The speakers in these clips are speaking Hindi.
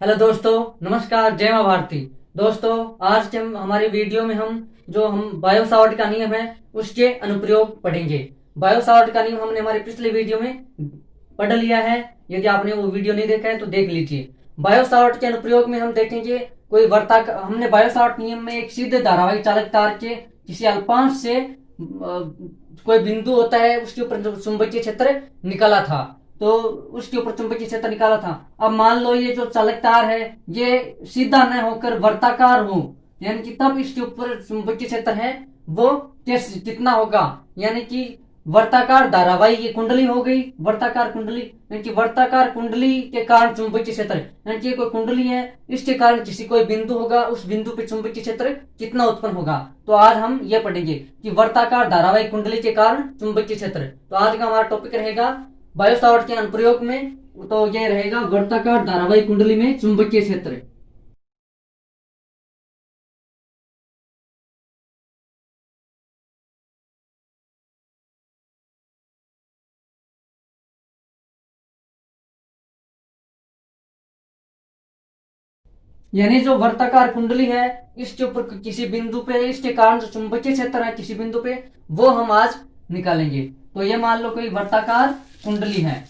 हेलो दोस्तों, नमस्कार, जय माँ भारती। दोस्तों, आज के हमारी वीडियो में हम बायो सावर्ट का नियम है उसके अनुप्रयोग पढ़ेंगे। बायो सावर्ट का नियम हमने हमारे पिछले वीडियो में पढ़ लिया है। यदि आपने वो वीडियो नहीं देखा है तो देख लीजिए। बायो सावर्ट के अनुप्रयोग में हम देखेंगे कोई हमने बायो सावर्ट नियम में एक सीधे धारावाहिक चालक तार के किसी अल्पांश से कोई बिंदु होता है उसके ऊपर जो चुंबकीय क्षेत्र निकाला था, तो उसके ऊपर चुंबकीय क्षेत्र निकाला था। अब मान लो ये जो चालक तार है ये सीधा न होकर वर्ताकार हो, यानी कि तब इसके ऊपर चुंबकीय क्षेत्र है वो कितना होगा, यानी कि वर्ताकार धारावाहिक ये कुंडली हो गई। वर्ताकार कुंडली यानी कि वर्ताकार कुंडली के कारण चुंबकीय क्षेत्र, यानी कि कोई कुंडली है, इसके कारण किसी कोई बिंदु होगा, उस बिंदु पे चुंबकीय क्षेत्र कितना उत्पन्न होगा। तो आज हम ये पढ़ेंगे कि वर्ताकार धारावाहिक कुंडली के कारण चुंबकीय क्षेत्र। तो आज का हमारा टॉपिक रहेगा बायो सावर्ट के अनुप्रयोग में, तो ये रहेगा वर्ताकार धारावाहिक कुंडली में चुंबकीय क्षेत्र। यानी जो वर्ताकार कुंडली है इसके ऊपर किसी बिंदु पे इसके कारण जो चुंबकीय क्षेत्र है किसी बिंदु पे वो हम आज निकालेंगे। तो ये मान लो कोई वर्ताकार कुंडली है,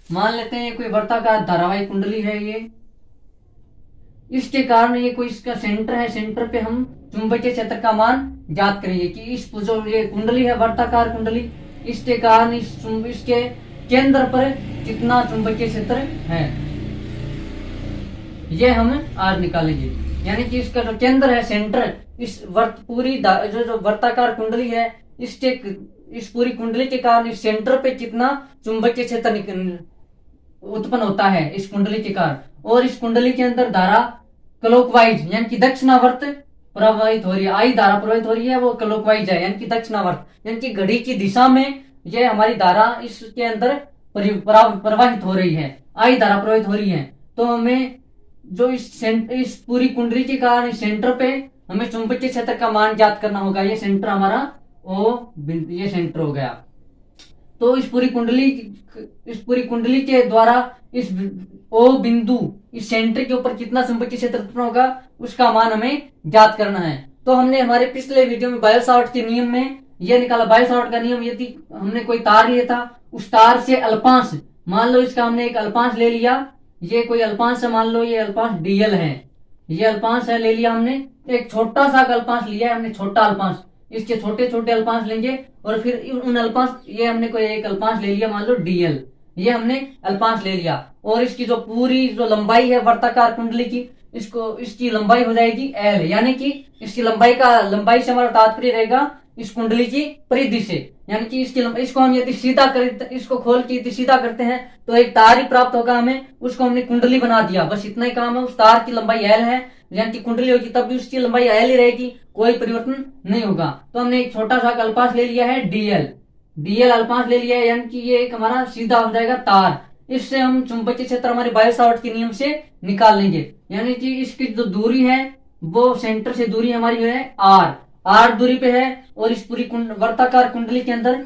मान लेते हैं कोई वर्ताकार धारावाहिक कुंडली है ये। इसके कारण ये कोई इसका सेंटर है, सेंटर पे हम चुंबकीय क्षेत्र का मान ज्ञात करेंगे कि इस जो ये कुंडली है वर्ताकार कुंडली, इसके कारण इसके केंद्र पर कितना चुंबकीय क्षेत्र है ये हम आज निकालेंगे। यानी कि इसका जो केंद्र है, सेंटर, इस पूरी जो वर्ताकार कुंडली है इसके इस पूरी कुंडली के कारण इस सेंटर पे कितना चुंबकीय क्षेत्र उत्पन्न होता है इस कुंडली के कारण। और इस कुंडली के अंदर धारा क्लॉकवाइज यानी कि दक्षिणावर्त प्रवाहित हो रही है। आई धारा प्रवाहित हो रही है वो क्लॉकवाइज है, यानी कि दक्षिणावर्त, यानी कि घड़ी की दिशा में ये हमारी धारा इसके अंदर प्रवाहित हो रही है, आई धारा प्रवाहित हो रही है। तो हमें जो इस पूरी कुंडली के कारण इस सेंटर पे हमें चुंबकीय क्षेत्र का मान ज्ञात करना होगा। ये सेंटर हमारा ये सेंटर हो गया। तो इस पूरी कुंडली के द्वारा इस ओ बिंदु इस सेंटर के ऊपर कितना चुंबकीय क्षेत्र उत्पन्न होगा उसका मान हमें ज्ञात करना है। तो हमने हमारे पिछले वीडियो में बायो सावर्ट के नियम में यह निकाला। बायो सावर्ट का नियम, यदि हमने कोई तार लिया था, उस तार से अल्पांश, मान लो इसका हमने एक अल्पांश ले लिया, ये कोई अल्पांश है, मान लो ये अल्पांश डीएल है, ये अल्पांश है, ले लिया हमने। एक छोटा सा अल्पांश लिया है हमने, छोटा अल्पांश, इसके छोटे छोटे अल्पांश लेंगे और फिर उन अल्पांश, ये हमने कोई एक अल्पांश ले लिया, मान लो डीएल, ये हमने अल्पांश ले लिया। और इसकी जो पूरी जो लंबाई है वर्ताकार कुंडली की, इसकी लंबाई हो जाएगी एल, यानी कि इसकी लंबाई से हमारा तात्पर्य रहेगा इस कुंडली की परिधि से, यानी कि इसको हम यदि सीधा करें, इसको खोल के यदि सीधा करते हैं तो एक तार ही प्राप्त होगा हमें, उसको हमने कुंडली बना दिया, बस इतना ही काम है। उस तार की लंबाई एल है, यानी कि कुंडली होगी तब भी उसकी लंबाई एल ही रहेगी, कोई परिवर्तन नहीं होगा। तो हमने एक छोटा सा अल्पांश ले लिया है डीएल, डीएल अल्पांश ले लिया है, यानी कि ये एक हमारा सीधा हो जाएगा तार। इससे हम चुंबकीय क्षेत्र हमारे बायो सावर्ट के नियम से निकाल लेंगे। यानी कि इसकी जो दूरी है वो सेंटर से दूरी हमारी है आर दूरी पे है, और इस पूरी वर्ताकार कुंडली के अंदर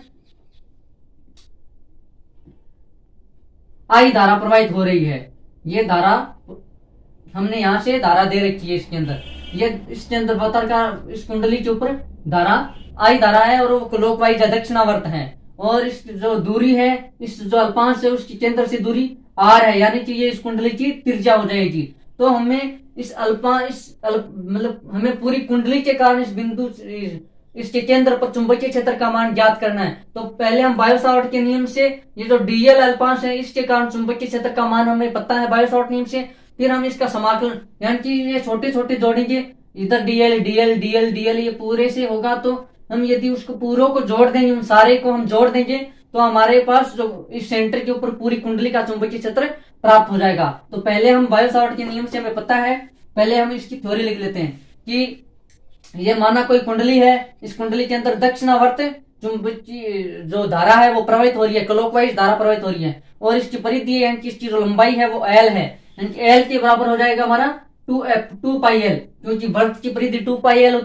आई धारा प्रवाहित हो रही है। ये धारा हमने यहां से धारा दे रखी है इसके अंदर, ये इसके अंदर वर्ताकार इस कुंडली के ऊपर धारा आई धारा है और वो क्लॉकवाइज दक्षिणावर्त है। और इस जो दूरी है, इस जो अल्पांश है उसके केंद्र से दूरी आर है, यानी कि ये इस कुंडली की त्रिज्या हो जाएगी। तो हमें मतलब हमें पूरी कुंडली के कारण इस बिंदु इसके केंद्र पर चुंबकीय क्षेत्र का मान ज्ञात करना है। तो पहले हम बायो सावर्ट के नियम से ये जो डीएल अल्पांश है इसके कारण चुंबकीय क्षेत्र का मान हमें पता है बायो सावर्ट नियम से। फिर हम इसका समाकलन, यानी कि ये छोटे छोटे जोड़ेंगे, इधर डीएल डीएल डीएल डीएल ये पूरे से होगा। तो हम यदि उसको पूरों को जोड़ देंगे, उन सारे को हम जोड़ देंगे, तो हमारे पास जो इस सेंटर के ऊपर पूरी कुंडली का चुंबकीय क्षेत्र प्राप्त हो जाएगा। तो पहले हम बायो सावर्ट के नियम से हमें पता है, पहले हम इसकी थ्योरी लिख लेते हैं कि ये माना कोई कुंडली है, इस कुंडली के अंदर दक्षिणावर्त चुंबकीय जो धारा है वो प्रवाहित हो रही है, क्लॉकवाइज धारा प्रवाहित हो रही है, और इसकी परिधि यानी कि इसकी जो लंबाई है वो एल है, यानी कि एल के बराबर हो जाएगा हमारा 2 पाई एल, क्योंकि वर्त की परिधि 2 पाई एल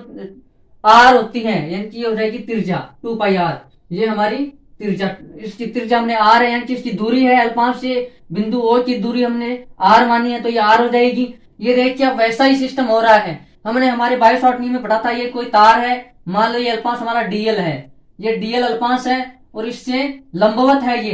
आर होती है, यानी कि हो जाएगी त्रिज्या 2 पाई आर, ये हमारी त्रिज्या, इसकी त्रिज्या हमने आर है, यानी कि इसकी दूरी है अल्पांश से बिंदु ओ की दूरी हमने आर मानी है, तो ये आर हो जाएगी। ये देखिए अब वैसा ही सिस्टम हो रहा है। हमने हमारे बायो सावर्ट नियम में पढ़ा था, ये कोई तार है, मान लो ये अल्पांश हमारा डीएल है, ये डीएल अल्पांश है और इससे लंबवत है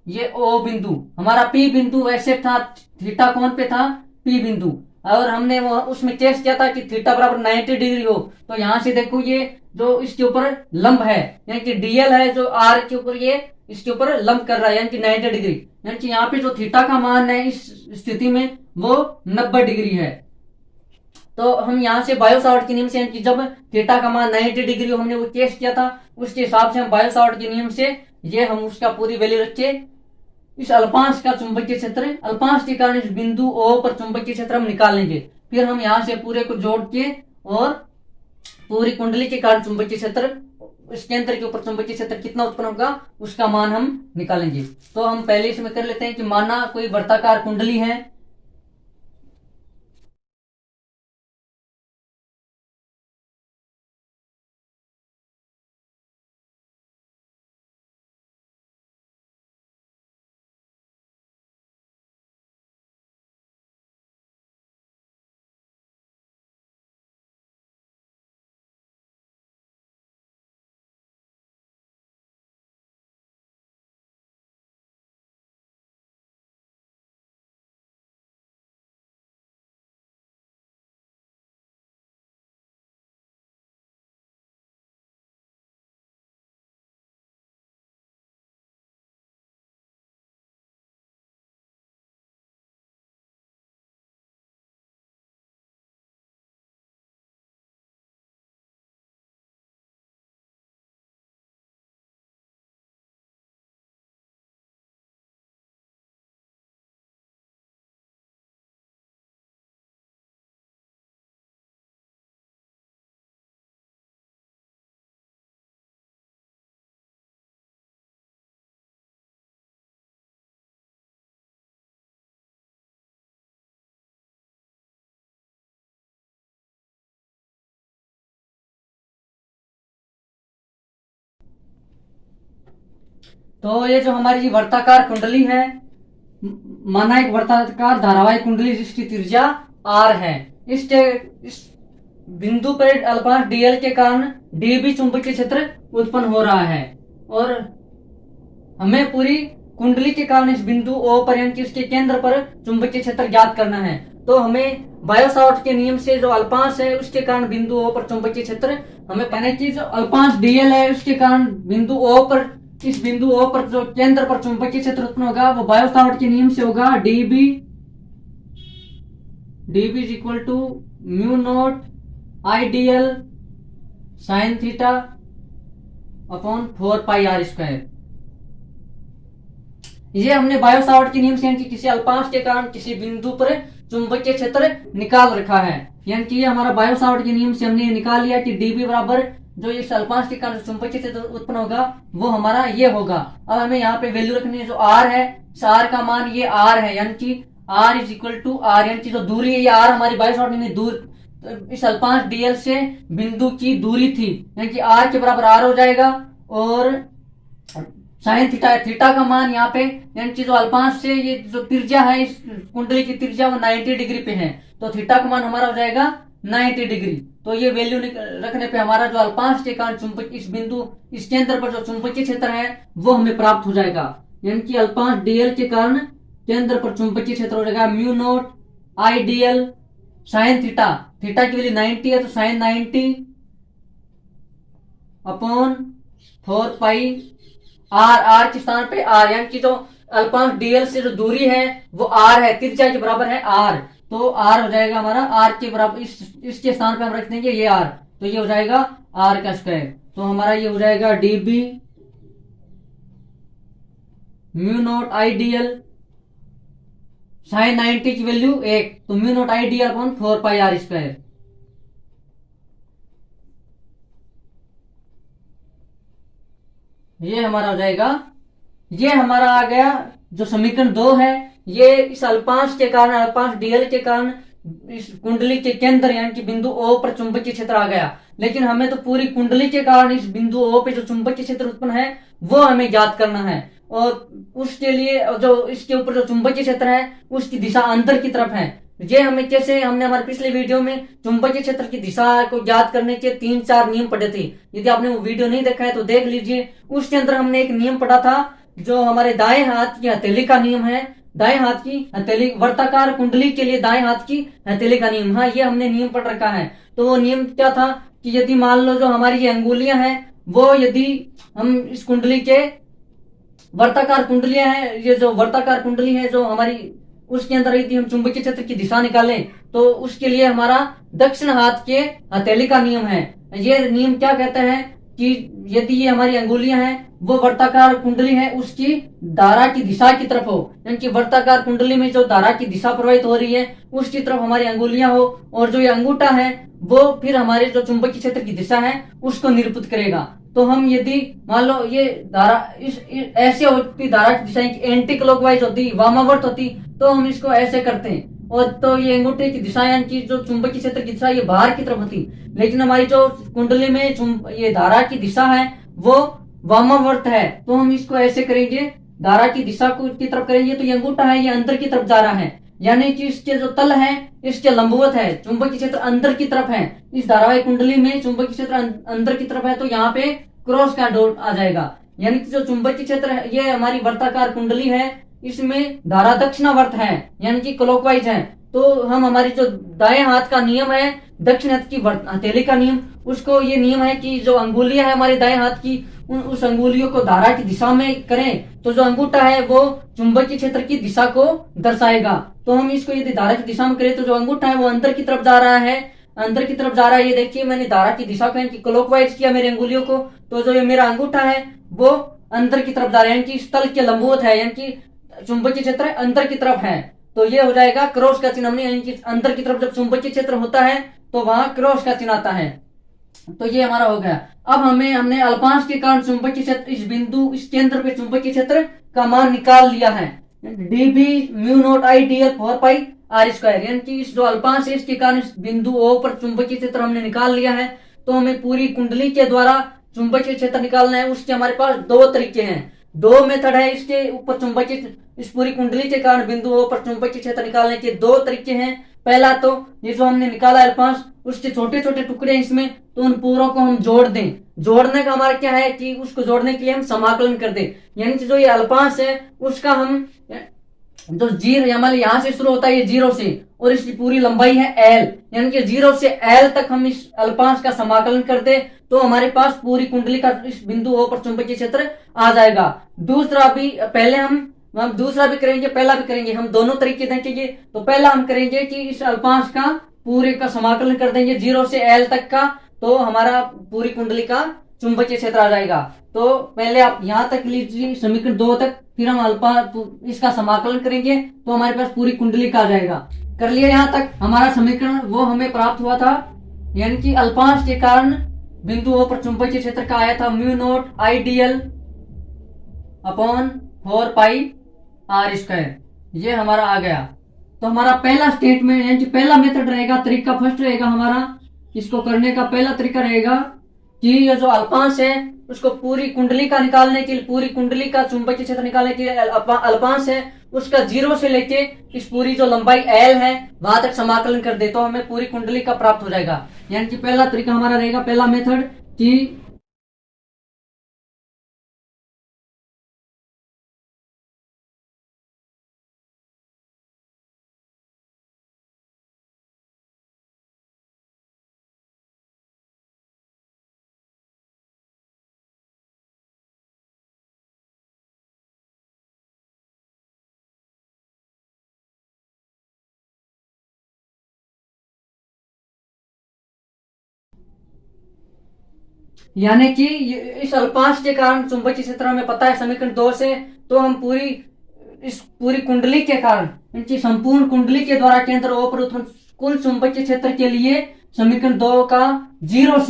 ये ओ बिंदु, हमारा पी बिंदु वैसे था, थीटा कोण पे था पी बिंदु, और हमने वो उसमें केस किया था कि थीटा बराबर 90 डिग्री हो। तो यहां से देखो ये जो इसके ऊपर लंब है, यानी कि डीएल है जो आर के ऊपर ये इसके ऊपर लंब कर रहा है, यानी कि 90 डिग्री, यानी कि यहाँ पे जो थीटा का मान है इस स्थिति में वो 90 डिग्री है। तो हम यहाँ से बायो सावर्ट के नियम से, यानी कि जब थीटा का मान 90 डिग्री हमने वो केस किया था, उसके हिसाब से हम बायो सावर्ट के नियम से ये हम उसका पूरी वैल्यू रख के इस अल्पांश का चुंबकीय क्षेत्र, अल्पांश के कारण इस बिंदु ओ पर चुंबकीय क्षेत्र हम निकालेंगे। फिर हम यहाँ से पूरे को जोड़ के और पूरी कुंडली के कारण चुंबकीय क्षेत्र, इस केंद्र के ऊपर चुंबकीय क्षेत्र कितना उत्पन्न होगा उसका मान हम निकालेंगे। तो हम पहले इसमें कर लेते हैं कि माना कोई वर्ताकार कुंडली है, तो ये जो हमारी वर्ताकार कुंडली है, माना एक वर्ताकार धारावाहिक कुंडली जिसकी त्रिज्या आर है, इस बिंदु पर अल्पांश डीएल के कारण डीबी चुंबकीय क्षेत्र उत्पन्न हो रहा है, और हमें पूरी कुंडली के कारण इस बिंदु ओ पर, यानी कि इसके केंद्र पर चुंबकीय क्षेत्र ज्ञात करना है। तो हमें बायो सावर्ट के नियम से जो अल्पांश है उसके कारण बिंदु ओ पर चुंबकीय क्षेत्र हमें पहले की, जो अल्पांश डीएल है उसके कारण बिंदु ओ पर, इस बिंदु ओ पर जो केंद्र पर चुंबकीय क्षेत्र उत्पन्न होगा वो बायो सावर्ट के नियम से होगा dB is equal to mu naught I dl sine theta upon 4 pi r square. ये हमने बायो सावर्ट के नियम से, यानी कि किसी अल्पांश के कारण किसी बिंदु पर चुंबकीय क्षेत्र निकाल रखा है, यानी कि ये हमारा बायो सावर्ट के नियम से हमने निकाल लिया कि डीबी बराबर जो इस अल्पांश के कारण चुंबकीय क्षेत्र उत्पन्न होगा वो हमारा ये होगा। अब हमें यहाँ पे वैल्यू रखनी है, जो आर है, इस आर का मान ये आर है, यानी कि r is equal to r, यानी कि जो दूरी है ये आर हमारी बायो सावर्ट में दूर, इस अल्पांश डीएल से बिंदु की दूरी थी, यानी कि आर के बराबर आर हो जाएगा, और साइन थीटा, थीटा का मान यहाँ पे, यानी कि जो अल्पांश से ये जो त्रिज्या है इस कुंडली की त्रिज्या वो 90 डिग्री पे है, तो थीटा का मान हमारा हो जाएगा 90 डिग्री। तो ये वैल्यू रखने पे हमारा जो अल्पांश के कारण चुंबक, इस बिंदु, इस केंद्र पर जो चुंबकीय क्षेत्र है वो हमें प्राप्त हो जाएगा, यानी कि अल्पांश डीएल के कारण केंद्र पर चुंबकीय क्षेत्र हो जाएगा mu naught I dl sine theta, theta की वैल्यू 90 है तो sine 90 upon 4 pi r, r के स्थान पे आर, यानी कि जो अल्पांश डीएल से जो दूरी है वो आर है, त्रिज्या के बराबर है आर, तो आर हो जाएगा हमारा आर के बराबर, इसके स्थान पे हम रख देंगे ये आर, तो ये हो जाएगा आर का स्क्वायर, तो हमारा ये हो जाएगा dB mu naught I dl sine 90 की वैल्यू 1, तो mu naught I dl upon 4 pi r square. ये हमारा हो जाएगा, ये हमारा आ गया जो समीकरण 2 है, ये इस अल्पांश के कारण, अल्पांश डीएल के कारण इस कुंडली के केंद्र यानी कि बिंदु ओ पर चुंबकीय क्षेत्र आ गया। लेकिन हमें तो पूरी कुंडली के कारण इस बिंदु O पे जो चुंबकीय क्षेत्र उत्पन्न है वो हमें ज्ञात करना है। और उसके लिए जो इसके ऊपर जो चुंबकीय क्षेत्र है उसकी दिशा अंदर की तरफ है। ये हमें कैसे, हमने हमारे पिछले वीडियो में चुंबकीय क्षेत्र की दिशा को ज्ञात करने के 3-4 नियम पढ़े थे। यदि आपने वो वीडियो नहीं देखा है तो देख लीजिए। उसके अंदर हमने एक नियम पढ़ा था जो हमारे दाएं हाथ की हथेली का नियम है। दाएं हाथ की हथेली वर्ताकार कुंडली के लिए दाएं हाथ की हथेली का नियम, हाँ ये हमने नियम पढ़ रखा है। तो वो नियम क्या था कि यदि मान लो जो हमारी ये अंगुलियां हैं वो यदि हम इस कुंडली के वर्ताकार कुंडलियां हैं, ये जो वर्ताकार कुंडली है जो हमारी उसके अंदर यदि हम चुंबकीय क्षेत्र की दिशा निकालें तो उसके लिए हमारा दक्षिण हाथ के हथेली का नियम है। ये नियम क्या कहता है कि यदि ये हमारी अंगुलियां हैं वो वर्ताकार कुंडली है उसकी धारा की दिशा की तरफ हो, यानी कि वर्ताकार कुंडली में जो धारा की दिशा प्रवाहित हो रही है उसकी तरफ हमारी अंगुलियां हो, और जो ये अंगूठा है वो फिर हमारे जो चुंबकीय क्षेत्र की दिशा है उसको निरूपित करेगा। तो हम यदि मान लो ये धारा ऐसे होती, धारा की दिशा एंटी क्लॉकवाइज होती, वामावर्त होती, तो हम इसको ऐसे करते हैं। और तो ये अंगूठे की दिशा यानी कि जो चुंबकीय क्षेत्र की दिशा ये बाहर की तरफ होती, लेकिन हमारी जो कुंडली में ये धारा की दिशा है वो वामावर्त है। तो हम इसको ऐसे करेंगे, धारा की दिशा को की तरफ करेंगे तो ये अंगूठा है ये अंदर की तरफ जा रहा है, यानी कि इसके जो तल है इसके लंबवत है, चुंबकीय क्षेत्र अंदर की तरफ है। इस धारावाहिक कुंडली में चुंबकीय क्षेत्र अंदर की तरफ है तो यहाँ पे क्रॉस का डॉट आ जाएगा, यानी कि जो चुंबकीय क्षेत्र है ये हमारी वर्ताकार कुंडली है, इसमें धारा दक्षिणावर्त है यानी कि क्लॉकवाइज है। तो हम हमारी जो दाएं हाथ का नियम है दक्षिण हाथ की हथेली का नियम, उसको ये नियम है कि जो अंगुलियां है हमारे दाएं हाथ की उस अंगुलियों को धारा की दिशा में करें तो जो अंगूठा है वो चुंबकीय क्षेत्र की दिशा को दर्शाएगा। तो हम इसको यदि धारा की दिशा में करें तो जो अंगूठा है वो अंदर की तरफ जा रहा है, अंदर की तरफ जा रहा है। ये देखिए मैंने धारा की दिशा को क्लॉकवाइज किया मेरी अंगुलियों को, तो जो ये मेरा अंगूठा है वो अंदर की तरफ जा रहा है, यानी कि स्थल के लंबवत है, यानी कि चुंबकीय क्षेत्र अंदर की तरफ है। तो ये हो जाएगा क्रॉस का चिन्ह, हमने यानी कि अंदर की तरफ जब चुंबकीय क्षेत्र होता है तो वहां क्रॉस का चिन्ह आता है। तो ये हमारा हो गया। अब हमने अल्पांश के कारण चुंबकीय क्षेत्र इस बिंदु इस केंद्र पे चुंबकीय क्षेत्र का मान निकाल लिया है, dB μ0 I dl 4πr², यानी कि इस जो अल्पांश है इसके कारण इस बिंदु O पर चुंबकीय क्षेत्र हमने निकाल लिया है। तो हमें पूरी कुंडली के द्वारा चुंबकीय क्षेत्र निकालना है। उसके हमारे पास दो तरीके हैं, दो मेथड है इसके ऊपर चुंबकीय इस पूरी कुंडली के कारण बिंदु O पर चुंबकीय क्षेत्र निकालने के दो तरीके हैं। पहला तो ये जो हमने निकाला अल्पांश उसके छोटे छोटे टुकड़े इसमें, तो उन पूरों को हम जोड़ दें। जोड़ने का हमारा क्या है कि उसको जोड़ने के लिए हम समाकलन कर दें, यानी कि जो ये अल्पांश है उसका हम जो जीरो हमारे यहाँ से शुरू होता है ये 0 से और इसकी पूरी लंबाई है L, यानी कि 0 से L तक हम इस अल्पांश का समाकलन कर दे तो हमारे पास पूरी कुंडली का इस बिंदु O पर चुंबकीय क्षेत्र आ जाएगा। दूसरा भी पहले हम दूसरा भी करेंगे पहला भी करेंगे, हम दोनों तरीके देखेंगे। तो पहला हम करेंगे कि इस अल्पांश का पूरे का समाकलन कर देंगे 0 से L तक का, तो हमारा पूरी कुंडली का चुंबकीय क्षेत्र आ जाएगा। तो पहले आप यहाँ तक लीजिए समीकरण 2 तक, फिर हम अल्पा इसका समाकलन करेंगे तो हमारे पास पूरी कुंडली का आ जाएगा। कर लिया यहाँ तक हमारा समीकरण, वो हमें प्राप्त हुआ था, यानी कि अल्पांश के कारण बिंदु O पर चुंबकीय क्षेत्र का आया था μ0 I dl अपॉन 4πr², ये हमारा आ गया। तो हमारा पहला स्टेटमेंट यानी कि पहला मेथड रहेगा, तरीका फर्स्ट रहेगा हमारा, इसको करने का पहला तरीका रहेगा कि ये जो अल्पांश है उसको पूरी कुंडली का निकालने के लिए, पूरी कुंडली का चुंबकीय क्षेत्र निकालने के लिए अल्पांश है उसका 0 से लेके इस पूरी जो लंबाई L है वहां तक समाकलन कर दे तो हमें पूरी कुंडली का प्राप्त हो जाएगा। यानी कि पहला तरीका हमारा रहेगा, पहला मेथड कि यानी कि इस अल्पांश के कारण चुंबकीय क्षेत्र हमें पता है समीकरण 2 से, तो हम इस पूरी कुंडली के कारण इनकी संपूर्ण कुंडली के द्वारा केंद्र O पर उत्पन्न कुल चुंबकीय क्षेत्र के लिए समीकरण 2 का 0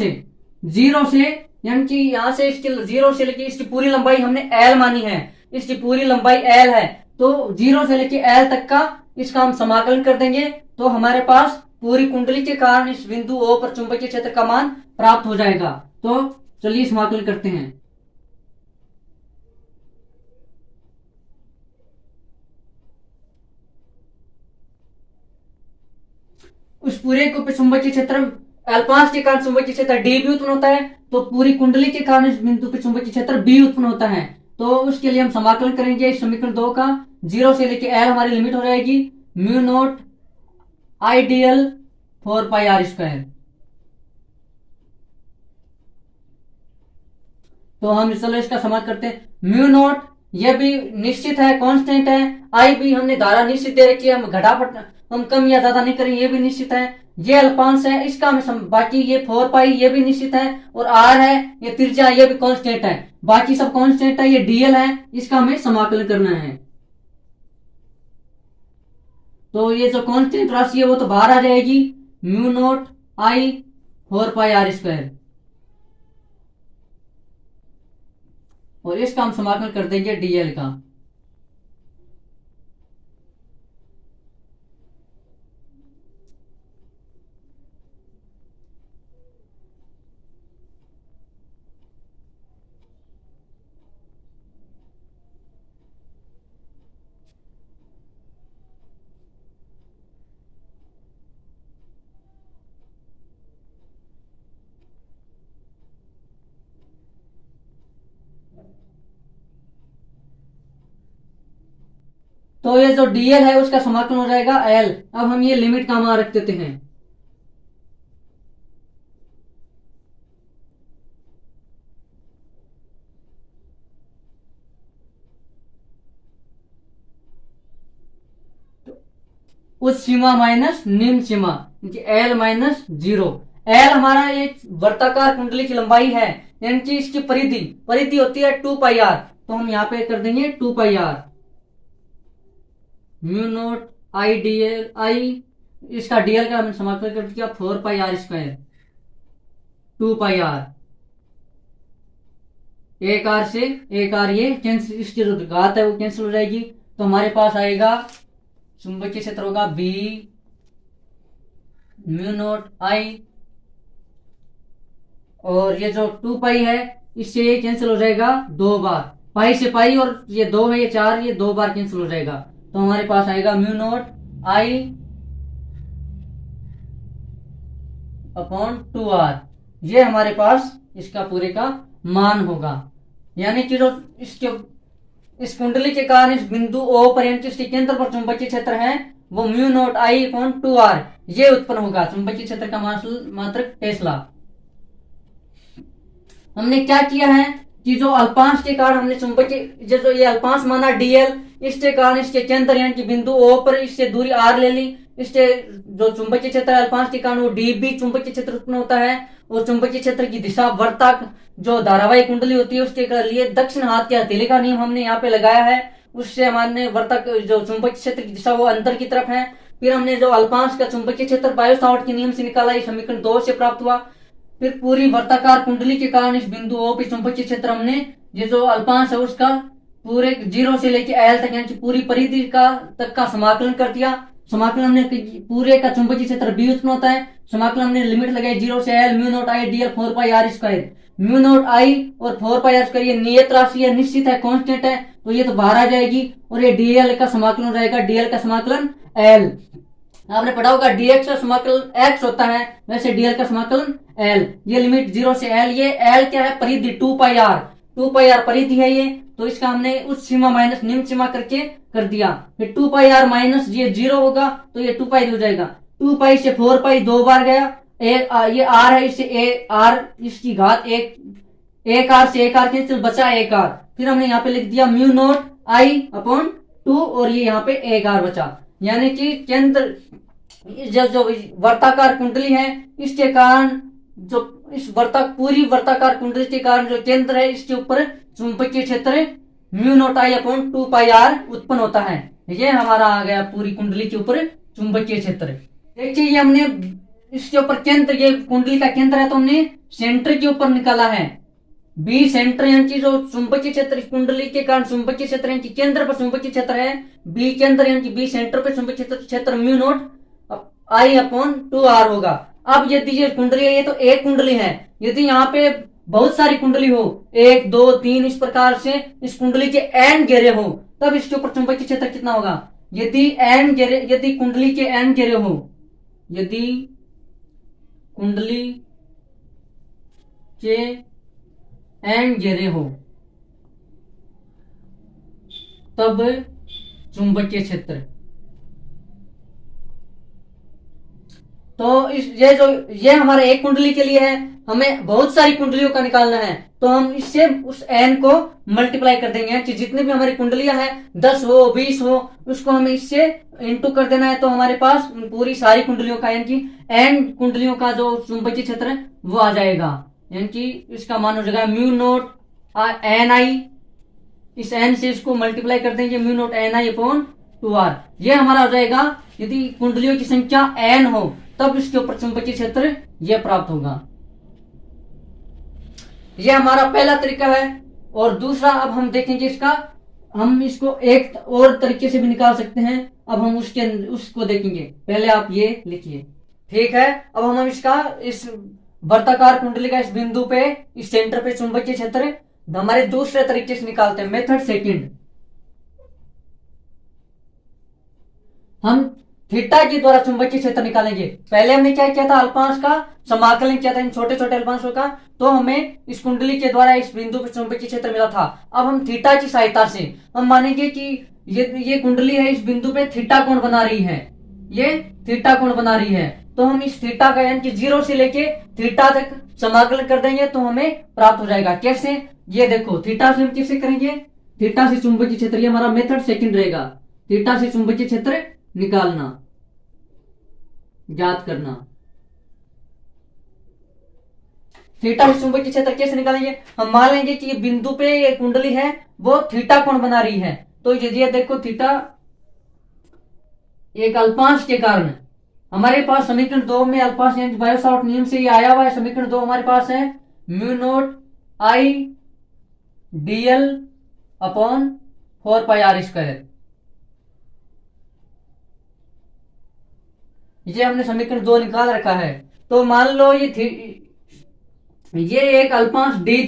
से यानी कि यहाँ से इसके 0 से लेके इसकी पूरी लंबाई हमने L मानी है, इसकी पूरी लंबाई L है, तो 0 से लेके L तक का इसका हम समाकलन कर देंगे तो हमारे पास पूरी कुंडली के कारण इस बिंदु O पर चुंबकीय क्षेत्र का मान प्राप्त हो जाएगा। तो चलिए समाकलन करते हैं। उस पूरे को चुंबकीय क्षेत्र अल्पांश के कारण चुंबकीय क्षेत्र डी भी उत्पन्न होता है, तो पूरी कुंडली के कारण इस बिंदु पे चुंबकीय क्षेत्र बी उत्पन्न होता है। तो उसके लिए हम समाकलन करेंगे इस समीकरण 2 का। 0 से लेके एल हमारी लिमिट हो जाएगी mu naught I d l 4 pi r square. तो हम चलो इसका समाप्त करते हैं। म्यू नॉट यह भी निश्चित है, कांस्टेंट है। आई भी हमने धारा निश्चित दे रखी है, हम कम या ज्यादा नहीं करेंगे, ये भी निश्चित है। ये अल्पांश है, इसका हमें बाकी ये 4 पाई ये भी निश्चित है, और आर है ये त्रिज्या, ये भी कांस्टेंट है। बाकी सब कांस्टेंट है, ये डीएल है, इसका हमें समाकलन करना है। तो ये जो कांस्टेंट राशि है वो तो बाहर आ जाएगी, mu naught I 4 pi r square, और इसका हम समाकलन कर देंगे डीएल का। तो ये जो डीएल है उसका समाकलन हो जाएगा एल। अब हम ये लिमिट का मान रख देते हैं। उच्च सीमा माइनस निम्न सीमा, एल माइनस 0। एल हमारा एक वर्ताकार कुंडली की लंबाई है, यानी कि इसकी परिधि होती है 2 पाई आर। तो हम यहाँ पे कर देंगे 2 pi r mu naught I dl i, इसका डीएल का हमने समाकलन कर दिया 4 pi r square 2 pi r. एक आर से एक आर ये कैंसिल, इसकी जो घात है वो कैंसिल हो जाएगी। तो हमारे पास आएगा चुंबकीय क्षेत्र होगा बी म्यू नोट आई, और ये जो 2 पाई है इससे ये कैंसिल हो जाएगा 2 बार, पाई से पाई, और ये 2 है ये 4, ये 2 बार कैंसिल हो जाएगा। तो हमारे पास आएगा म्यू नोट आई अपॉन 2 आर, ये हमारे पास इसका पूरे का मान होगा। यानी कि जो इस कुंडली के कारण इस बिंदु O पर यानी इसके केंद्र पर चुंबकीय क्षेत्र है वो म्यू नोट आई अपॉन 2 आर ये उत्पन्न होगा। चुंबकीय क्षेत्र का मात्रक टेस्ला। हमने क्या किया है कि जो अल्पांश के कारण हमने चुंबकीय जो ये अल्पांश माना डीएल, इसके कारण इसके केंद्र यानी कि बिंदु O पर इससे दूरी आर ले ली। इससे जो चुंबकीय क्षेत्र अल्पांश के कारण वो डी भी चुंबकीय क्षेत्र उत्पन्न होता है, और चुंबकीय क्षेत्र की दिशा वर्तक जो धारावाही कुंडली होती है उसके लिए दक्षिण हाथ के हथेली का नियम हमने यहाँ पे लगाया है। उससे हमारे वर्तक जो चुंबकीय क्षेत्र की दिशा वो अंतर की तरफ है। फिर हमने जो अल्पांश का चुंबकीय क्षेत्र बायो-सावर्ट के नियम से निकाला, ये समीकरण 2 से प्राप्त हुआ। फिर पूरी वर्ताकार कुंडली के कारण इस बिंदु O पे चुंबकीय क्षेत्र हमने ये जो अल्पांश है उसका पूरे 0 से लेके एल तक यानी पूरी परिधि का तक का समाकलन कर दिया। समाकलन हमने पूरे का चुंबकीय क्षेत्र बी उत्पन्न होता है। समाकलन हमने लिमिट लगाई 0 से l mu naught I dl 4 pi r square. Mu naught i और 4 पाई आर स्क्वायर ये नियत राशि है, निश्चित है, कांस्टेंट है, तो ये तो बाहर आ जाएगी, और ये डीएल का समाकलन हो जाएगा डीएल का समाकलन एल। आपने पढ़ा होगा डीएक्स का समाकलन एक्स होता है, वैसे डीएल का समाकलन एल। ये लिमिट 0 से एल, ये एल क्या है परिधि 2 पाई आर परिधि है ये, तो इसका हमने उच्च सीमा माइनस निम्न सीमा करके कर दिया। फिर 2 पाई आर माइनस ये 0 होगा तो ये 2 पाई हो जाएगा। 2 पाई से 4 पाई 2 बार गया, ये आर है, इससे ए आर इसकी घात एक आर से एक आर कैंसिल बचा एक आर। फिर हमने यहाँ पे लिख दिया म्यू नोट आई अपॉन 2 और ये यहाँ पे एक आर बचा। यानी कि केंद्र जो वर्ताकार कुंडली है इसके कारण जो इस पूरी वर्ताकार कुंडली के कारण जो केंद्र है इसके ऊपर चुंबकीय क्षेत्र म्यू नोट आई अपॉन 2 पाई आर उत्पन्न होता है। ये हमारा आ गया पूरी कुंडली के ऊपर चुंबकीय क्षेत्र। देखिए ये हमने इसके ऊपर केंद्र, ये कुंडली का केंद्र है तो हमने सेंटर के ऊपर निकाला है बी सेंटर, यानी कि जो चुंबकीय क्षेत्र कुंडली के कारण चुंबकीय क्षेत्र यानी कि केंद्र पर चुंबकीय क्षेत्र है, बी केंद्र यानी कि बी सेंटर पर चुंबकीय क्षेत्र म्यू नोट आई अपॉन 2R होगा। अब यदि ये कुंडली है, ये तो एक कुंडली है, यदि यहाँ पे बहुत सारी कुंडली हो, 1 2 3 इस प्रकार से इस कुंडली के एन घेरे हो, तब इसके ऊपर चुंबकीय क्षेत्र कितना होगा? यदि कुंडली के एन घेरे हो, यदि कुंडली के एन घेरे हो, तब चुंबकीय क्षेत्र। तो ये हमारे एक कुंडली के लिए है, हमें बहुत सारी कुंडलियों का निकालना है, तो हम इससे उस एन को मल्टीप्लाई कर देंगे कि जितनी भी हमारी कुंडलियां हैं, 10 हो 20 हो, उसको हमें इससे इंटू कर देना है। तो हमारे पास पूरी सारी कुंडलियों का यानी कि एन कुंडलियों का जो चुंबकीय क्षेत्र है वो आ जाएगा, यानी कि इसका मान हो जाएगा म्यू नोट एन आई। इस एन से इसको मल्टीप्लाई कर देंगे, mu naught n i upon 2R। ये हमारा हो जाएगा, यदि कुंडलियों की संख्या एन हो तब इसके ऊपर चुंबकीय क्षेत्र यह प्राप्त होगा। यह हमारा पहला तरीका है। और दूसरा अब हम देखेंगे इसका, हम इसको एक और तरीके से भी निकाल सकते हैं। अब हम उसको देखेंगे, पहले आप ये लिखिए, ठीक है। अब हम इसका इस वर्ताकार कुंडली का इस बिंदु पे, इस सेंटर पे चुंबकीय क्षेत्र हमारे दूसरे तरीके से निकालते हैं, मेथड सेकंड। हम थीटा के द्वारा चुंबकीय क्षेत्र निकालेंगे। पहले हमने क्या किया था, अल्पांश का समाकलन किया था इन छोटे छोटे अल्पांशों का, तो हमें इस कुंडली के द्वारा इस बिंदु पर चुंबकीय क्षेत्र मिला था। अब हम थीटा की सहायता से हम मानेंगे कि ये कुंडली है, इस बिंदु पे थीटा कोण बना रही है, ये थीटा कोण बना रही है। तो हम इस थीटा का यानी कि 0 से लेके थीटा तक समाकलन कर देंगे तो हमें प्राप्त हो जाएगा। कैसे? ये देखो, थीटा से हम कैसे करेंगे, थीटा से चुंबकीय क्षेत्र, ये हमारा मेथड सेकंड रहेगा। थीटा से चुंबकीय क्षेत्र निकालना, ज्ञात करना। थीटा से चुंबकीय क्षेत्र कैसे निकालेंगे? हम मान लेंगे कि ये बिंदु पे ये कुंडली है वो थीटा कोण बना रही है। तो ये देखो, थीटा एक अल्पांश के कारण हमारे पास समीकरण 2 में अल्पांश यानी बायो-सावर्ट नियम से ये आया हुआ है। समीकरण 2 हमारे पास है म्यू नोट आई dl upon 4 pi r square. ये हमने समीकरण 2 निकाल रखा है। तो मान लो ये एक अल्पांश डी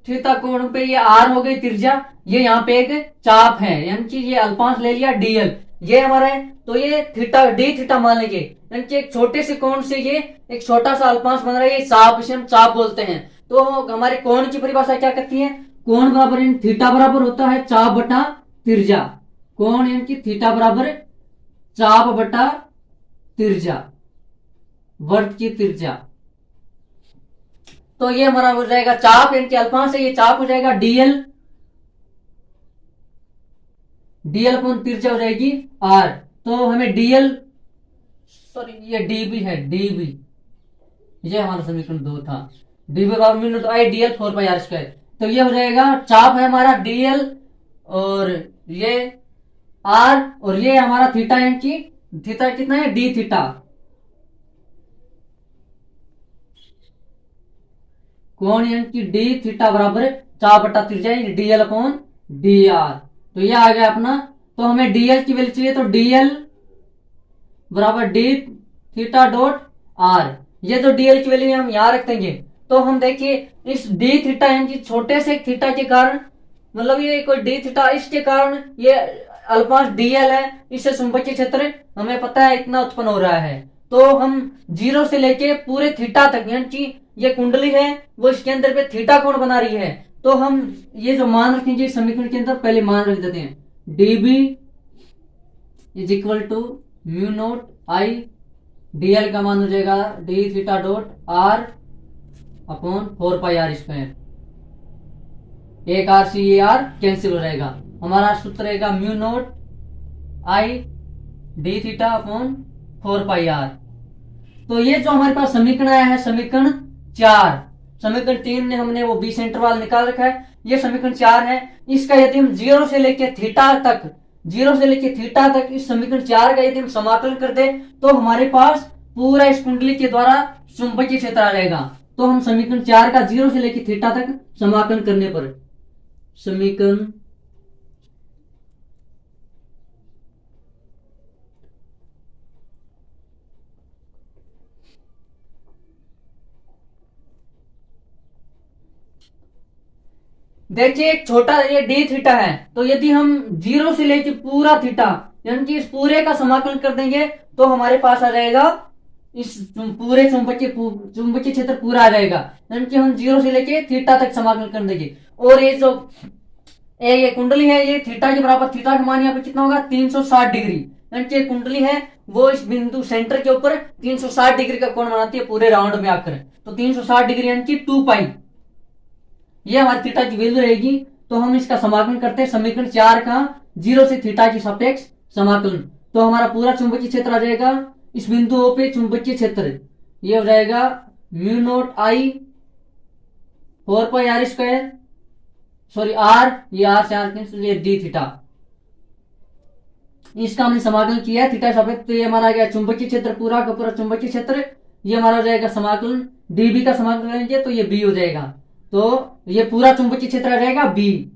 थीटा कोण पे ये आर हो गई त्रिज्या, ये यहाँ पे एक चाप है, यानी कि ये अल्पांश ले लिया डीएल, ये हमारा है। तो ये थीटा डी थीटा मान लेंगे, यानी कि एक छोटे से कोण से ये एक छोटा सा अल्पांश बन रहा है, ये चाप, इसे हम चाप बोलते हैं। तो हमारे कोण की परिभाषा क्या कहती है? कोण बराबर थीटा बराबर होता है चाप बटा त्रिज्या। कोण यानी कि थीटा बराबर चाप बटा त्रिज्या, वर्त की त्रिज्या। तो ये हमारा हो जाएगा चाप, यानी कि अल्पांश है, ये चाप हो जाएगा डीएल अपॉन त्रिज्या हो जाएगी आर। तो हमें डीएल, सॉरी ये डीबी है, डीबी, ये हमारा समीकरण 2 था। डीबी बराबर mu naught I dl 4 pi r square. तो ये हो जाएगा, चाप है हमारा डीएल और ये आर, और ये हमारा थीटा, यानी कि थीटा कितना है, डी थीटा। कोण यानी कि डी थीटा बराबर चाप बटा त्रिज्या डीएल अपॉन डी आर। तो ये आ गया अपना। तो हमें डीएल की वैल्यू चाहिए, तो डीएल बराबर डी थीटा डॉट आर। ये जो डीएल की वैल्यू हम यहाँ रख देंगे। तो हम देखिए, इस डी थीटा यानी कि छोटे से थीटा के कारण, मतलब ये कोई डी थीटा, इसके कारण ये अल्पांश डीएल है, इससे चुंबकीय क्षेत्र हमें पता है इतना उत्पन्न हो रहा है। तो हम 0 से लेके पूरे थीटा तक, यानी कि ये कुंडली है वो इसके अंदर पे थीटा कोण बना रही है। तो हम ये जो मान रखेंगे इस समीकरण के अंदर, पहले मान रख देते हैं, dB is equal to mu naught I dl का मान हो जाएगा d theta dot r upon 4 pi r square. एक आर सी ये आर कैंसिल हो जाएगा। हमारा सूत्र रहेगा mu naught I d theta upon 4 pi r. तो ये जो हमारे पास समीकरण आया है, समीकरण 4। समीकरण 3 ने हमने वो बी सेंटर वाला निकाल रखा है, ये समीकरण 4 है। इसका यदि हम 0 से लेके थीटा तक इस समीकरण 4 का यदि हम समाकलन कर दे तो हमारे पास पूरा इस कुंडली के द्वारा चुंबकीय क्षेत्र आ जाएगा। तो हम समीकरण 4 का 0 से लेके थीटा तक समाकलन करने पर समीकरण देखिए एक छोटा ये डी थीटा है, तो यदि हम जीरो से लेके पूरा थीटा यानी कि इस पूरे का समाकलन कर देंगे तो हमारे पास आ जाएगा इस पूरे चुंबकीय क्षेत्र पूरा आ जाएगा। यानी कि हम जीरो से लेके थीटा तक समाकलन कर देंगे। और ये जो ये कुंडली है ये थीटा के बराबर, थीटा का मान यहाँ पे कितना होगा 360 डिग्री। यानी कि कुंडली है वो इस बिंदु सेंटर के ऊपर 360 डिग्री का कोण बनाती है पूरे राउंड में आकर। तो 360 डिग्री यानी कि 2 पाई ये हमारी थीटा की वैल्यू रहेगी। तो हम इसका समाकलन करते हैं समीकरण 4 का, जीरो से थीटा की सापेक्ष समाकलन। तो हमारा पूरा चुंबकीय क्षेत्र आ जाएगा इस बिंदु O पे चुंबकीय क्षेत्र ये हो जाएगा mu naught I 4 pi r², sorry r, ये आर से आर कैंसिल, ये डी थीटा। इसका हमने समाकलन किया है थीटा सापेक्ष। तो ये हमारा आ गया चुंबकीय क्षेत्र पूरा का पूरा चुंबकीय क्षेत्र, ये हमारा हो जाएगा समाकलन। डीबी का समाकलन करेंगे तो ये बी हो जाएगा। तो ये पूरा चुंबकीय क्षेत्र आ जाएगा बी।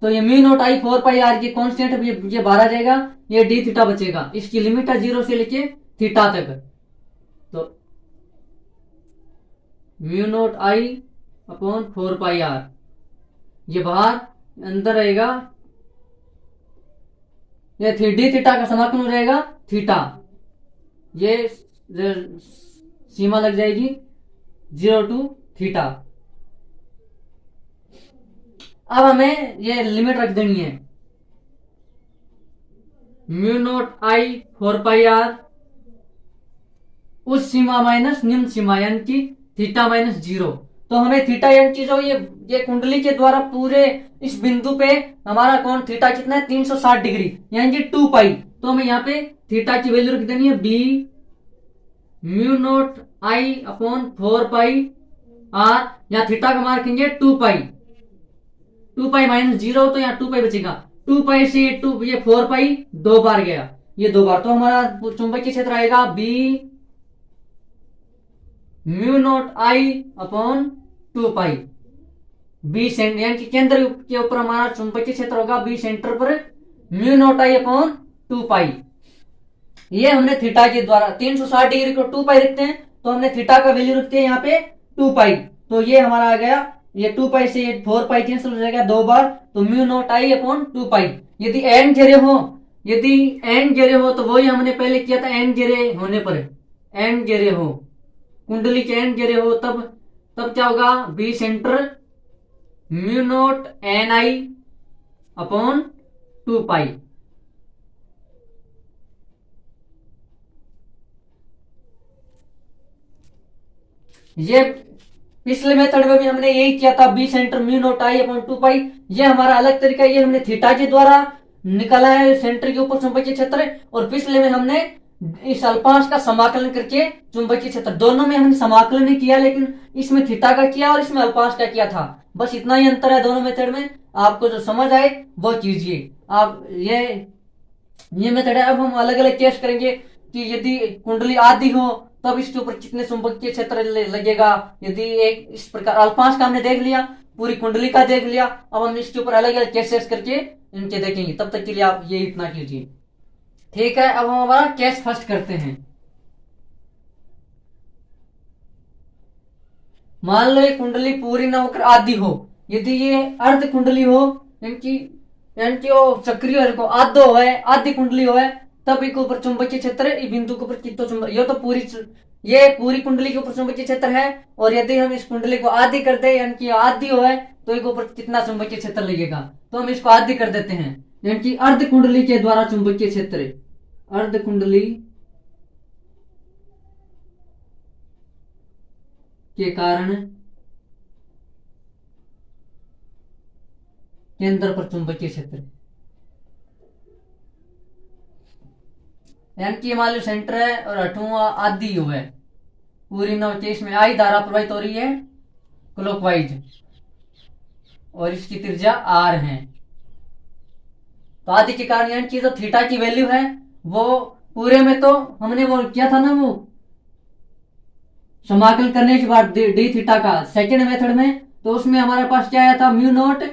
तो ये mu naught I 4 pi r की कांस्टेंट है, ये 12 जाएगा, ये डी थीटा बचेगा। इसकी लिमिट है जीरो से लेके थीटा तक। तो म्यू नोट आई अपॉन 4 पाई r, ये बाहर अंदर रहेगा, ये डी थीटा का समाकलन हो जाएगा थीटा, ये सीमा लग जाएगी 0 टू थीटा। अब हमें ये लिमिट रख देनी है mu naught I 4 pi r उस सीमा माइनस निम्न सीमा यानी कि थीटा माइनस 0। तो हमें थीटा यानी कि जो ये कुंडली के द्वारा पूरे इस बिंदु पे हमारा कोण थीटा कितना है 360 डिग्री यानी कि 2 पाई। तो हमें यहाँ पे थीटा की वैल्यू रख देनी है बी म्यू नोट आई अपॉन 4 पाई r। यहाँ थीटा का मान रखेंगे 2 पाई, 2 पाई माइनस 0 तो यहाँ 2 पाई बचेगा। 2 पाई से ये 4 पाई 2 बार गया, ये 2 बार। तो हमारा चुंबकीय क्षेत्र आएगा बी म्यू नोट आई अपॉन 2 पाई। बी सेंटर यानी कि केंद्र के ऊपर हमारा चुंबकीय क्षेत्र होगा बी सेंटर पर म्यू नोट आई अपॉन 2 पाई। ये हमने थीटा के द्वारा 360 डिग्री को 2 पाई रखते हैं, तो हमने थीटा का वैल्यू रखते हैं यहाँ पे 2 पाई। तो ये हमारा आ गया, ये 2 पाई से ये 4 पाई कैंसिल हो जाएगा 2 बार, तो म्यू नोट आई अपॉन 2 पाई। यदि एन घेरे हो तो वही हमने पहले किया था, एन घेरे होने पर, एन घेरे हो कुंडली के एन घेरे हो तब क्या होगा b centre mu naught n i upon 2 pi. ये पिछले मेथड में भी हमने यही किया था, बी सेंटर म्यू नोट आई अपॉन 2 पाई। ये हमारा अलग तरीका, ये हमने थीटा के द्वारा निकाला है सेंटर के ऊपर चुंबकीय क्षेत्र, और पिछले में हमने इस अल्पांश का समाकलन करके चुंबकीय क्षेत्र, दोनों में हमने समाकलन नहीं किया, लेकिन इसमें थीटा का किया और इसमें अल्पांश का किया था। बस इतना ही अंतर है दोनों मेथड में। आपको जो समझ आए वो कीजिए आप। ये मेथड है। अब हम अलग अलग केस करेंगे कि यदि कुंडली आधी हो तब इसके ऊपर कितने चुंबकीय क्षेत्र लगेगा। यदि एक इस प्रकार अल्पांश का हमने देख लिया, पूरी कुंडली का देख लिया, अब हम इसके ऊपर अलग अलग केसेस करके इनके देखेंगे। तब तक के लिए आप ये इतना कीजिए, ठीक है। अब हम हमारा केस फर्स्ट करते हैं। मान लो ये कुंडली पूरी ना होकर आधी हो, यदि ये अर्ध कुंडली हो यानी वो चक्रीय को आधो है, आधी कुंडली हो है, तब एक ऊपर चुंबकीय क्षेत्र इस बिंदु के ऊपर कितना चुंबक, ये पूरी कुंडली के ऊपर चुंबकीय क्षेत्र है। और यदि हम इस कुंडली को आधी कर दे यानी कि आधी हो है तो एक ऊपर कितना चुंबकीय क्षेत्र लगेगा, तो हम इसको आधी कर देते हैं। यानी कि अर्ध कुंडली के द्वारा चुंबकीय क्षेत्र, अर्ध कुंडली के कारण केंद्र पर चुंबकीय क्षेत्र, यानी कि मान लो सेंटर है और अठुआ आधी हो है, पूरी 9 में आई धारा प्रवाहित हो रही है क्लॉकवाइज, और इसकी त्रिज्या आर है। तो आदि के कारण यानी कि जो थीटा की वैल्यू है वो पूरे में, तो हमने वो किया था ना, वो समाकलन करने के बाद डी थीटा का सेकेंड मेथड में, तो उसमें हमारे पास क्या आया था mu naught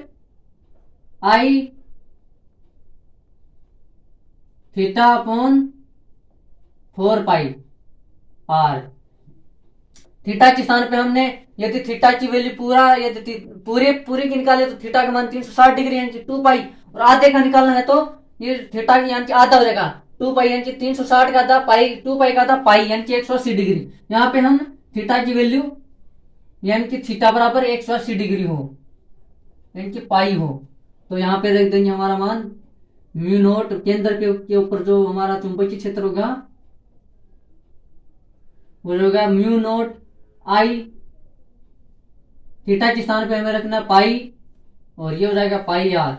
I theta upon 4 pi r. Theta के स्थान पे हमने यदि थीटा की वैल्यू यदि पूरे की निकाले तो थीटा का मान 360 डिग्री यानी 2 पाई, और आधे का निकालना है तो ये थीटा की यानी आधा हो जाएगा 2 पाई यानी 360 का आधा पाई, 2 पाई का आधा पाई यानी 180 डिग्री। यहाँ पे हम थीटा की वैल्यू यानी कि थीटा बराबर 180 डिग्री हो यानी कि पाई हो, तो यहाँ पे रख देंगे हमारा मान म्यू नॉट, केंद्र के ऊपर जो हमारा चुंबकीय क्षेत्र होगा वो होगा म्यू नॉट आई, थीटा के स्थान पे हमें रखना पाई, और ये हो जाएगा पाई आर।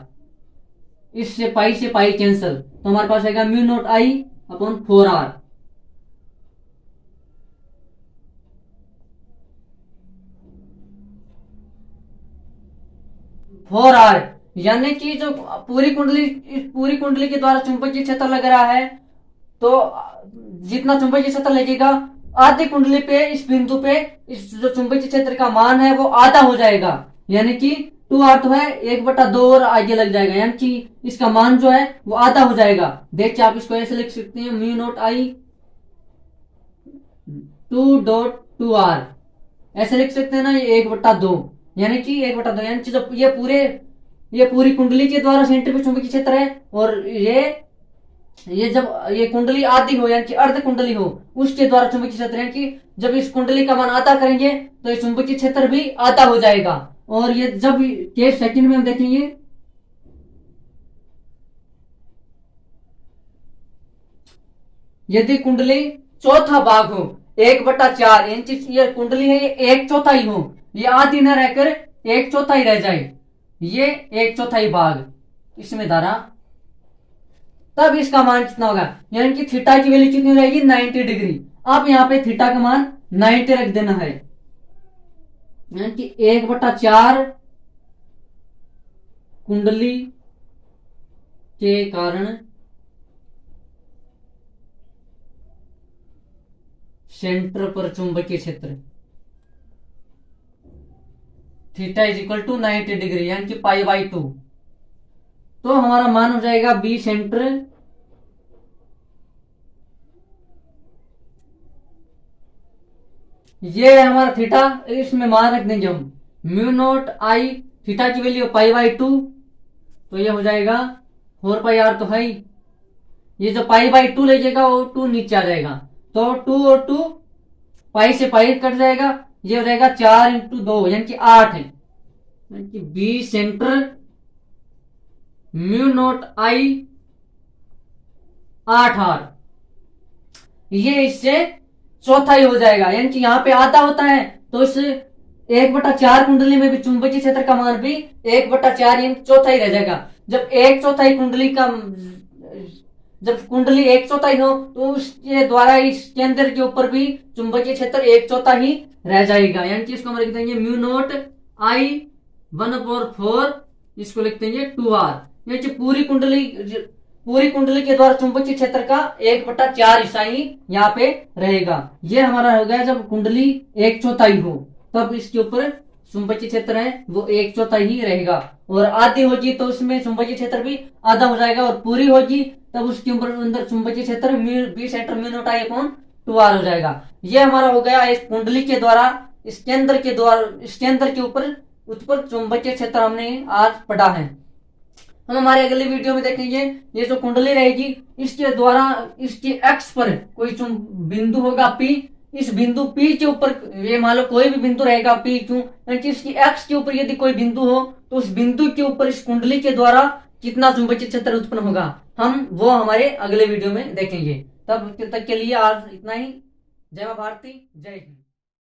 इससे पाई कैंसल, तो हमारे पास आएगा म्यू नॉट आई अपॉन 4R। यानी कि जो पूरी कुंडली के द्वारा चुंबकीय क्षेत्र लग रहा है, तो जितना चुंबकीय क्षेत्र लगेगा आधी कुंडली पे इस बिंदु पे इस जो चुंबकीय क्षेत्र का मान है वो आधा हो जाएगा, यानी कि 2R तो है 1/2 और आगे लग जाएगा, यानी कि इसका मान जो है वो आधा हो जाएगा। देखिए आप इसको ऐसे लिख सकते हैं म्यू नॉट आई 2.2R, ऐसे लिख सकते हैं ना, ये 1/2 यानी कि 1/2 यानी कि जो ये पूरी कुंडली के द्वारा सेंटर पे चुंबकीय क्षेत्र है, और ये जब ये कुंडली आधी हो यानी कि अर्ध कुंडली हो उसके द्वारा चुंबकीय क्षेत्र, यानी कि जब इस कुंडली का मान आधा करेंगे तो ये चुंबकीय क्षेत्र भी आधा हो जाएगा। और ये जब केस सेकंड में हम देखेंगे, यदि कुंडली चौथा भाग हो 1/4 यानी ये कुंडली है ये 1/4 हो, ये आधी न रहकर 1/4 रह जाए, ये 1/4 भाग इसमें धारा, तब इसका मान कितना होगा, यानी कि थीटा की वैल्यू कितनी रहेगी 90 डिग्री। अब यहाँ पे थीटा का मान 90 रख देना है, यानी कि 1/4 कुंडली के कारण सेंटर पर चुंबकीय क्षेत्र theta is equal to 90 degree यानी कि π/2, तो हमारा मान हो जाएगा बी सेंटर ये हमारा थीटा, इसमें मान रख देंगे हम म्यू नॉट आई, थीटा की वैल्यू π/2, तो ये हो जाएगा 4πr तो है ही, ये जो π/2 ले जाएगा वो 2 नीचे आ जाएगा, तो 2 और 2 पाई से पाई कट जाएगा, ये हो जाएगा 4 × 2 यानी कि 8 है, यानी कि बी सेंटर म्यू नॉट आई 8R, ये इससे चौथाई हो जाएगा, यानी कि यहाँ पे आधा होता है तो इस 1/4 कुंडली में भी चुंबकीय क्षेत्र का मान भी 1/4 यानी चौथाई रह जाएगा। जब 1/4 कुंडली का जब कुंडली 1/4 हो तो उसके द्वारा इस केंद्र के ऊपर भी चुंबकीय क्षेत्र 1/4 ही रह जाएगा, यानी कि इसको हम लिख देंगे म्यू नॉट आई 1/4, इसको लिख देंगे 2R, यानी कि पूरी कुंडली के द्वारा चुंबकीय क्षेत्र का 1/4 हिस्सा ही यहाँ पे रहेगा। ये हमारा हो गया जब कुंडली 1/4 हो, तब इसके ऊपर चुंबकीय क्षेत्र है वो 1/4 ही रहेगा, और आधी होगी तो उसमें चुंबकीय क्षेत्र भी आधा हो जाएगा, और पूरी होगी तब उसके ऊपर अंदर चुंबकीय क्षेत्र बी सेंटर म्यू नॉट आई अपॉन 2R हो जाएगा। ये हमारा हो गया इस कुंडली के द्वारा इस केंद्र के ऊपर उत्पन्न चुंबकीय क्षेत्र हमने आज पढ़ा है। हम हमारे अगले वीडियो में देखेंगे ये जो कुंडली रहेगी इसके द्वारा इसके एक्स पर कोई बिंदु होगा P, इस बिंदु P के ऊपर ये मान लो कोई भी बिंदु रहेगा P क्यों, यानी इसकी एक्स के ऊपर यदि कोई बिंदु हो तो उस बिंदु के ऊपर इस कुंडली के द्वारा कितना चुंबकीय क्षेत्र उत्पन्न होगा, हम वो हमारे अगले वीडियो में देखेंगे। तब तक के लिए आज इतना ही। जय मां भारती, जय हिंद।